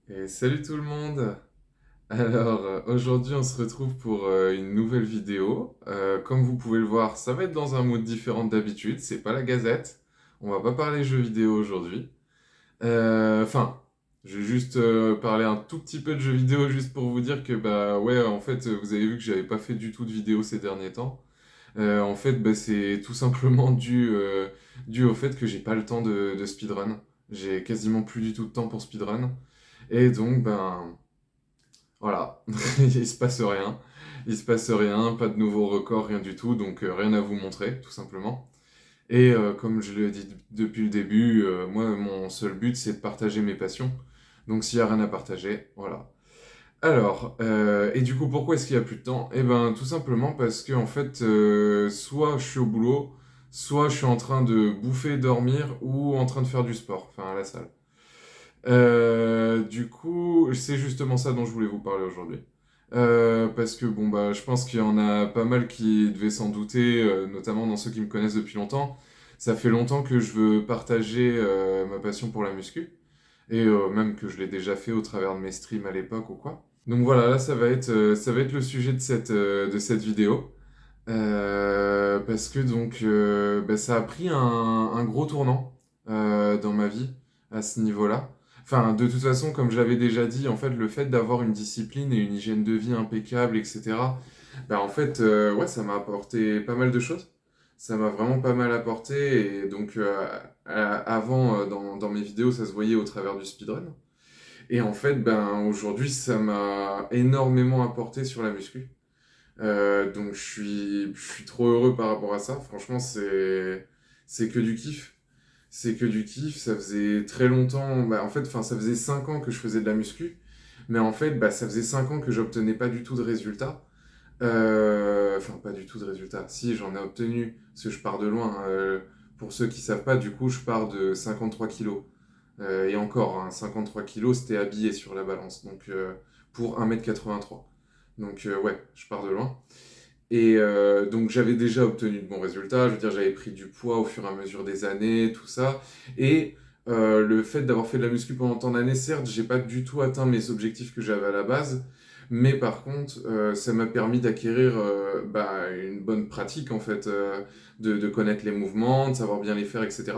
Et salut tout le monde! Aujourd'hui on se retrouve pour une nouvelle vidéo. Comme vous pouvez le voir, ça va être dans un mood différent d'habitude, c'est pas la gazette. On va pas parler jeux vidéo aujourd'hui. Enfin, je vais juste parler un tout petit peu de jeux vidéo juste pour vous dire que bah ouais, en fait, vous avez vu que j'avais pas fait du tout de vidéo ces derniers temps. En fait, bah, c'est tout simplement dû au fait que j'ai pas le temps de speedrun. J'ai quasiment plus du tout de temps pour speedrun. Et donc, ben, voilà, il se passe rien. Il se passe rien, pas de nouveaux records, rien du tout, donc rien à vous montrer, tout simplement. Et comme je l'ai dit depuis le début, moi, mon seul but, c'est de partager mes passions. Donc s'il n'y a rien à partager, voilà. Et du coup, pourquoi est-ce qu'il n'y a plus de temps? Eh ben, tout simplement parce que, en fait, soit je suis au boulot, soit je suis en train de bouffer, dormir, ou en train de faire du sport, enfin à la salle. Du coup, c'est justement ça dont je voulais vous parler aujourd'hui. Parce que bon bah, je pense qu'il y en a pas mal qui devaient s'en douter, notamment dans ceux qui me connaissent depuis longtemps. Ça fait longtemps que je veux partager ma passion pour la muscu, et même que je l'ai déjà fait au travers de mes streams à l'époque ou quoi. Donc voilà, là ça va être le sujet de cette vidéo. Parce que donc bah, ça a pris un gros tournant dans ma vie à ce niveau-là. Enfin, de toute façon, comme je l'avais déjà dit, en fait, le fait d'avoir une discipline et une hygiène de vie impeccable, etc., bah, en fait, ouais, ça m'a apporté pas mal de choses. Ça m'a vraiment pas mal apporté. Et donc, avant, dans mes vidéos, ça se voyait au travers du speedrun. Et en fait, ben, aujourd'hui, ça m'a énormément apporté sur la muscu. Donc je suis trop heureux par rapport à ça. Franchement, c'est que du kiff. C'est que du kiff. Ça faisait très longtemps. Bah, en fait, enfin, ça faisait 5 ans que je faisais de la muscu. Mais en fait, bah, ça faisait 5 ans que j'obtenais pas du tout de résultats. Enfin, pas du tout de résultats. Si, j'en ai obtenu, parce que je pars de loin. Pour ceux qui savent pas, du coup, je pars de 53 kilos. Et encore, hein, 53 kilos, c'était habillé sur la balance. Donc, pour 1,83 m. Donc, ouais, je pars de loin. Et donc j'avais déjà obtenu de bons résultats, je veux dire j'avais pris du poids au fur et à mesure des années, tout ça. Et le fait d'avoir fait de la muscu pendant tant d'années, certes, j'ai pas du tout atteint mes objectifs que j'avais à la base, mais par contre, ça m'a permis d'acquérir bah, une bonne pratique en fait, de connaître les mouvements, de savoir bien les faire, etc.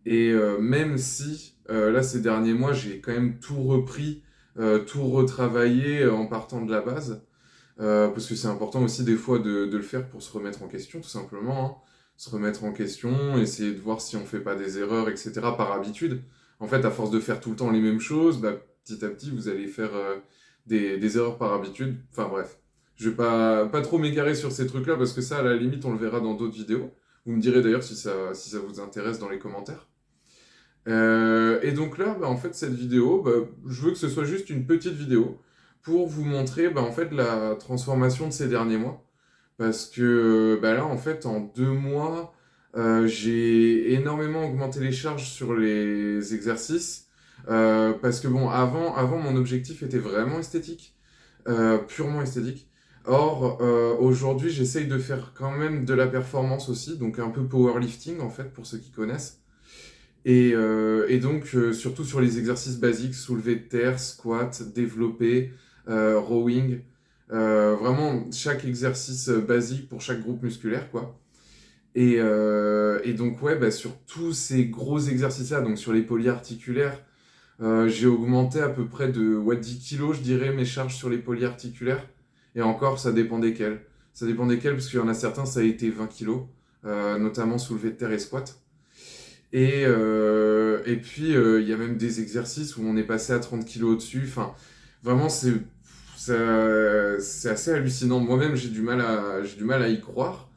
Et même si là ces derniers mois, j'ai quand même tout repris, tout retravaillé en partant de la base. Parce que c'est important aussi des fois de le faire pour se remettre en question, tout simplement, hein. Se remettre en question, essayer de voir si on fait pas des erreurs, etc. par habitude. En fait, à force de faire tout le temps les mêmes choses, bah, petit à petit, vous allez faire des erreurs par habitude. Enfin bref, je vais pas trop m'égarer sur ces trucs-là, parce que ça, à la limite, on le verra dans d'autres vidéos. Vous me direz d'ailleurs si ça vous intéresse dans les commentaires. Et donc là, bah, en fait, cette vidéo, bah, je veux que ce soit juste une petite vidéo pour vous montrer bah, en fait, la transformation de ces derniers mois. Parce que bah, là, en fait, en 2 mois, j'ai énormément augmenté les charges sur les exercices. Parce que bon, avant, mon objectif était vraiment esthétique, purement esthétique. Or, aujourd'hui, j'essaye de faire quand même de la performance aussi, donc un peu powerlifting en fait, pour ceux qui connaissent. Et donc, surtout sur les exercices basiques, soulevé de terre, squat, développé, rowing. Vraiment, chaque exercice basique pour chaque groupe musculaire, quoi. Et donc, ouais, bah, sur tous ces gros exercices-là, donc sur les polyarticulaires, j'ai augmenté à peu près de ouais, 10 kilos, je dirais, mes charges sur les polyarticulaires. Et encore, ça dépend desquels. Ça dépend desquels, parce qu'il y en a certains, ça a été 20 kilos, notamment soulevé de terre et squat. Et puis, il y a même des exercices où on est passé à 30 kilos au-dessus. Enfin, vraiment, c'est assez hallucinant. Moi-même, j'ai du mal à y croire.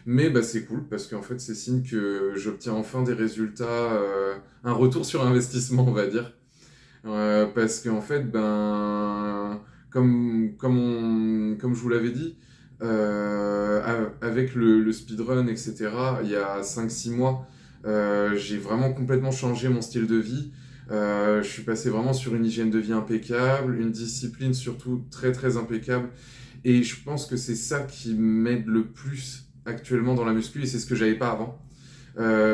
Mais bah, c'est cool parce qu'en fait, c'est signe que j'obtiens enfin des résultats, un retour sur investissement, on va dire. Parce qu'en fait, ben, comme je vous l'avais dit, avec le speedrun, etc., il y a 5 6 mois, j'ai vraiment complètement changé mon style de vie. Je suis passé vraiment sur une hygiène de vie impeccable, une discipline surtout très très impeccable. Et je pense que c'est ça qui m'aide le plus actuellement dans la muscu et c'est ce que j'avais pas avant.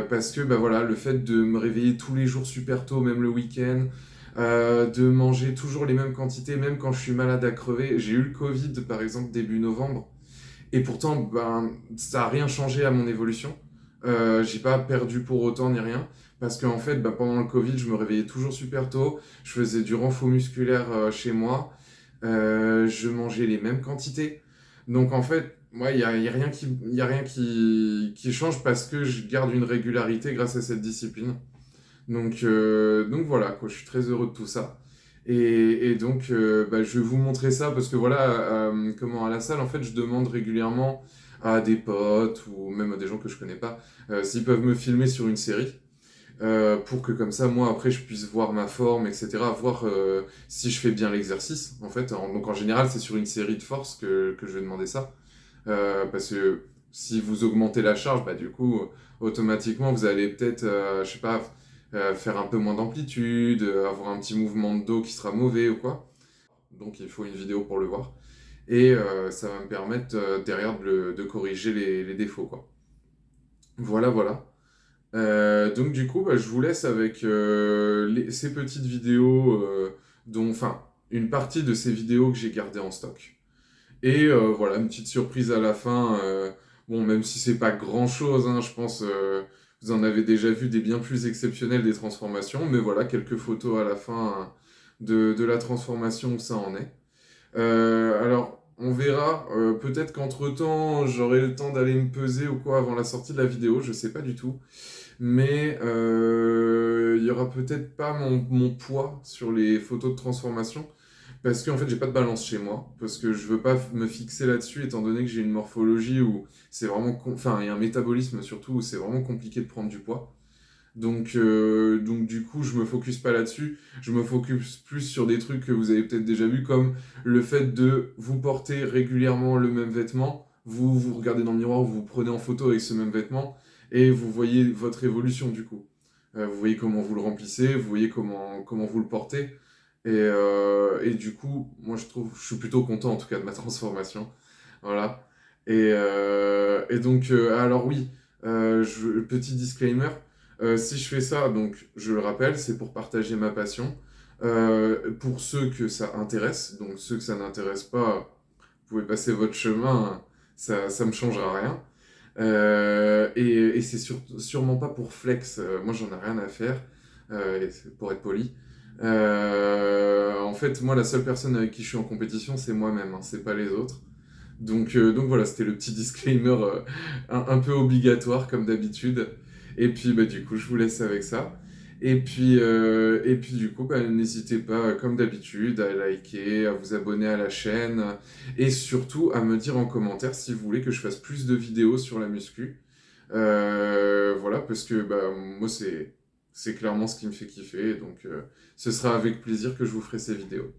Parce que bah voilà, le fait de me réveiller tous les jours super tôt, même le week-end, de manger toujours les mêmes quantités, même quand je suis malade à crever. J'ai eu le Covid, par exemple, début novembre, et pourtant, ben, ça n'a rien changé à mon évolution. J'ai pas perdu pour autant ni rien, parce qu'en fait, ben, pendant le Covid, je me réveillais toujours super tôt, je faisais du renfort musculaire chez moi, je mangeais les mêmes quantités. Donc en fait, moi, y a rien qui change parce que je garde une régularité grâce à cette discipline. Donc voilà, quoi, je suis très heureux de tout ça. Et donc, bah, je vais vous montrer ça parce que voilà, comment à la salle, en fait, je demande régulièrement à des potes ou même à des gens que je connais pas s'ils peuvent me filmer sur une série pour que comme ça, moi, après, je puisse voir ma forme, etc., voir si je fais bien l'exercice, en fait. Donc en général, c'est sur une série de force que je vais demander ça. Parce que si vous augmentez la charge, bah, du coup, automatiquement, vous allez peut-être, je sais pas, faire un peu moins d'amplitude, avoir un petit mouvement de dos qui sera mauvais ou quoi. Donc il faut une vidéo pour le voir. Et ça va me permettre derrière de corriger les défauts, quoi. Voilà, voilà. Donc du coup, bah, je vous laisse avec ces petites vidéos, enfin, une partie de ces vidéos que j'ai gardées en stock. Et voilà, une petite surprise à la fin. Bon, même si c'est pas grand-chose, hein, je pense vous en avez déjà vu des bien plus exceptionnelles des transformations. Mais voilà, quelques photos à la fin hein, de la transformation où ça en est. Alors, on verra. Peut-être qu'entre-temps, j'aurai le temps d'aller me peser ou quoi avant la sortie de la vidéo. Je sais pas du tout. Mais il y aura peut-être pas mon poids sur les photos de transformation. Parce qu'en fait, j'ai pas de balance chez moi. Parce que je veux pas me fixer là-dessus, étant donné que j'ai une morphologie où c'est vraiment. Enfin, et un métabolisme surtout où c'est vraiment compliqué de prendre du poids. Donc du coup, je me focus pas là-dessus. Je me focus plus sur des trucs que vous avez peut-être déjà vus, comme le fait de vous porter régulièrement le même vêtement. Vous regardez dans le miroir, vous vous prenez en photo avec ce même vêtement et vous voyez votre évolution du coup. Vous voyez comment vous le remplissez, vous voyez comment vous le portez. Et du coup, moi je suis plutôt content en tout cas de ma transformation. Voilà. Alors oui, petit disclaimer, si je fais ça, donc je le rappelle, c'est pour partager ma passion. Pour ceux que ça intéresse, donc ceux que ça n'intéresse pas, vous pouvez passer votre chemin, ça me changera rien. Et c'est sûrement pas pour flex, moi j'en ai rien à faire, pour être poli. En fait, moi la seule personne avec qui je suis en compétition, c'est moi-même, hein, c'est pas les autres. Donc voilà, c'était le petit disclaimer un peu obligatoire comme d'habitude. Et puis bah, du coup, je vous laisse avec ça. Et puis du coup, bah, n'hésitez pas, comme d'habitude, à liker, à vous abonner à la chaîne et surtout à me dire en commentaire si vous voulez que je fasse plus de vidéos sur la muscu. Voilà, parce que bah, moi, c'est clairement ce qui me fait kiffer. Donc ce sera avec plaisir que je vous ferai ces vidéos.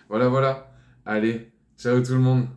Voilà, voilà. Allez, ciao tout le monde.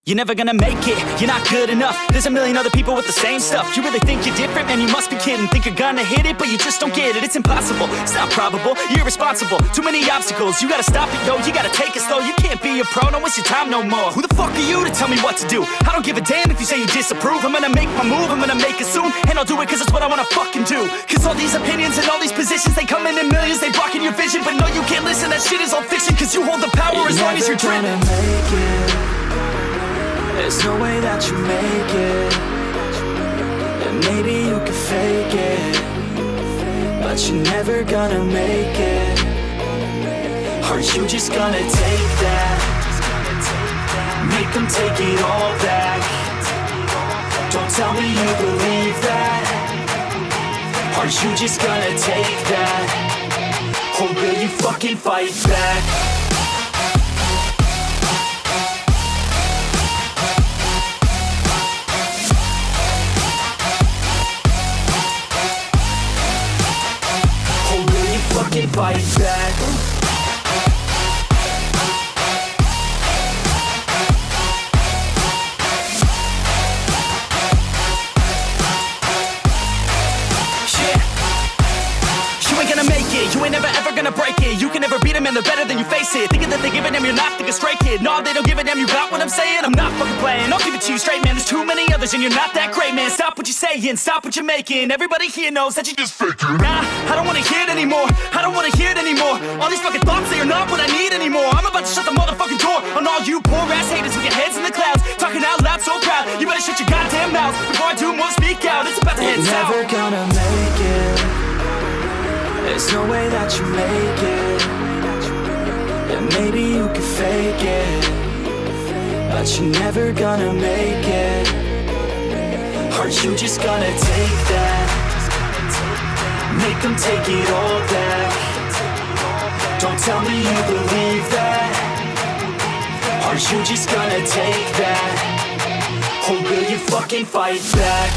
You're never gonna make it, you're not good enough. There's a million other people with the same stuff. You really think you're different? Man, you must be kidding. Think you're gonna hit it, but you just don't get it. It's impossible, it's not probable, you're irresponsible. Too many obstacles, you gotta stop it, yo. You gotta take it slow, you can't be a pro. Don't waste your time no more. Who the fuck are you to tell me what to do? I don't give a damn if you say you disapprove. I'm gonna make my move, I'm gonna make it soon. And I'll do it cause it's what I wanna fucking do. Cause all these opinions and all these positions, they come in millions, they blocking your vision. But no, you can't listen, that shit is all fiction. Cause you hold the power as long as you're dreaming. There's no way that you make it. And maybe you can fake it, but you're never gonna make it. Are you just gonna take that? Make them take it all back. Don't tell me you believe that. Are you just gonna take that? Or will you fucking fight back? Fight back. You ain't gonna make it, you ain't never ever gonna break it. You can never beat them and they're better than you face it. Thinking that they give a damn, you're not, think a straight kid. No, they don't give a damn, you got what I'm saying? I'm not fucking playing, I'll give it to you straight, man. There's too many others and you're not that great, man. Stop what you're saying, stop what you're making. Everybody here knows that you just faking. Nah, I don't wanna hear it anymore, I don't wanna hear it anymore. All these fucking thoughts, they are not what I need anymore. I'm about to shut the motherfucking door on all you poor ass haters with your heads in the clouds, talking out loud so proud. You better shut your goddamn mouth before I do more, speak out. It's about to head south. Never gonna make it. There's no way that you make it. And maybe you can fake it, but you're never gonna make it. Are you just gonna take that? Make them take it all back. Don't tell me you believe that. Are you just gonna take that? Or will you fucking fight back?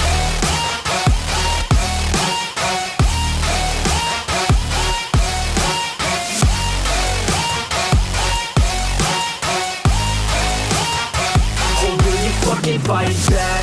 Fight back.